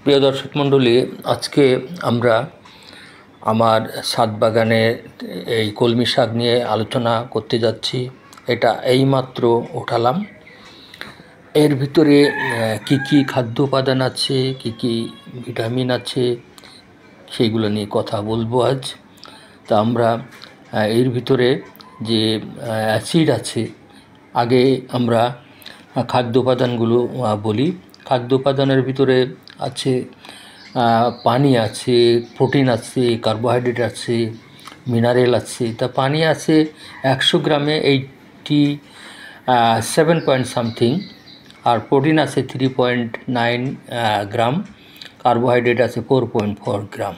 প্রিয় দর্শক মণ্ডলী, আজকে আমরা আমার ছাদ বাগানে এই কলমি শাক নিয়ে আলোচনা করতে যাচ্ছি। এটা এইমাত্র উঠালাম। এর ভিতরে কি কি খাদ্য উপাদান আছে, কি কি ভিটামিন আছে, সেইগুলো নিয়ে কথা বলবো আজ। তা আমরা এর ভিতরে যে অ্যাসিড আছে, আগে আমরা খাদ্য উপাদানগুলো বলি। খাদ্য উপাদানের ভিতরে আছে পানি আছে, প্রোটিন আছে, কার্বোহাইড্রেট আছে, মিনারেল আছে। তা পানি আছে 100 গ্রামে 87 পয়েন্ট সামথিং, আর প্রোটিন আছে 3.9 গ্রাম, কার্বোহাইড্রেট আছে 4.4 গ্রাম।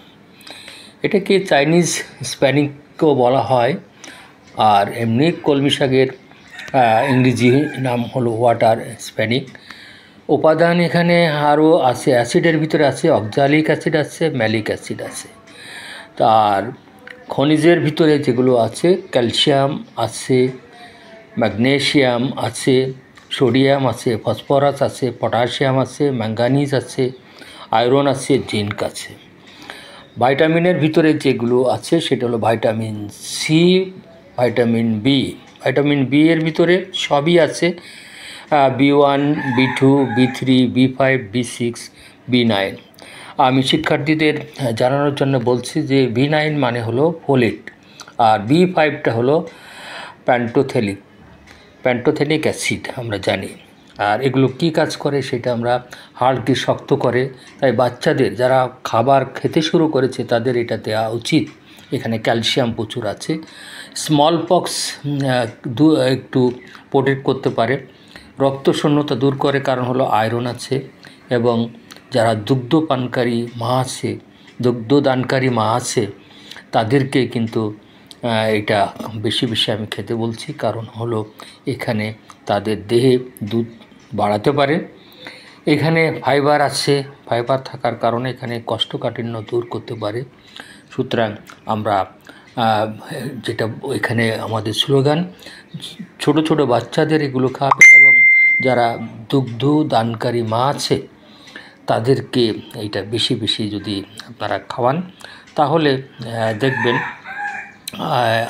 এটাকে চাইনিজ স্প্যানিকও বলা হয়, আর এমনি কলমি শাকের ইংরেজি নাম হলো ওয়াটার স্প্যানিক। উপাদান এখানে আরও আছে, অ্যাসিডের ভিতরে আছে অক্সালিক অ্যাসিড আছে, ম্যালিক অ্যাসিড আছে। তার খনিজের ভিতরে যেগুলো আছে, ক্যালসিয়াম আছে, ম্যাগনেসিয়াম আছে, সোডিয়াম আছে, ফসফরাস আছে, পটাশিয়াম আছে, ম্যাঙ্গানিজ আছে, আয়রন আছে, জিঙ্ক আছে। ভাইটামিনের ভিতরে যেগুলো আছে সেটা হলো vitamin C, vitamin B. Vitamin B এর ভিতরে সবই আছে, B1, B2, B3, B5, B6, B9। আমি শিক্ষার্থীদের জানানোর জন্য বলছি যে B9 মানে হলো ফোলেট, আর B5টা হলো প্যান্টোথেনিক অ্যাসিড, আমরা জানি। আর এগুলো কি কাজ করে সেটা আমরা হাড়কে শক্ত করে, তাই বাচ্চাদের যারা খাবার খেতে শুরু করেছে তাদের এটা দেওয়া উচিত। এখানে ক্যালসিয়াম প্রচুর আছে। স্মল পক্স একটু প্রোটেক্ট করতে পারে, রক্ত শূন্যতা দূর করে, কারণ হলো আয়রন আছে। এবং যারা দুগ্ধদানকারী মা আছে তাদেরকে কিন্তু এটা বেশি বেশি আমি খেতে বলছি, কারণ হলো এখানে তাদের দেহে দুধ বাড়াতে পারে। এখানে ফাইবার আছে, ফাইবার থাকার কারণে এখানে কোষ্ঠকাঠিন্য দূর করতে পারে। সুতরাং আমরা যেটা এখানে আমাদের স্লোগান, ছোট ছোট বাচ্চাদের এগুলো খাবে, এবং যারা দুগ্ধ দানকারী মা আছে তাদেরকে এইটা বেশি বেশি যদি আপনারা খাওয়ান, তাহলে দেখবেন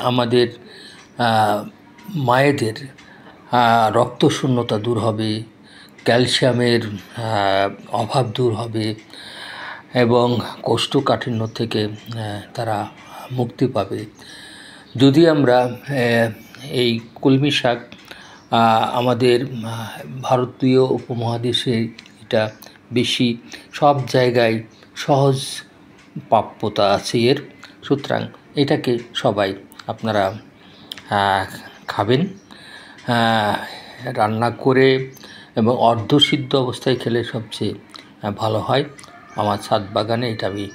আমাদের মায়েদের রক্তশূন্যতা দূর হবে, ক্যালসিয়ামের অভাব দূর হবে, এবং কোষ্ঠকাঠিন্য থেকে তারা মুক্তি পাবে। যদি আমরা এই কলমি শাক আমাদের ভারতীয় উপমহাদেশে এটা বেশি, সব জায়গায় সহজ প্রাপ্যতা আছে এর। সুতরাং এটাকে সবাই আপনারা খাবেন, রান্না করে, এবং অর্ধসিদ্ধ অবস্থায় খেলে সবচেয়ে ভালো হয়। আমার ছাদ বাগানে এটা আমি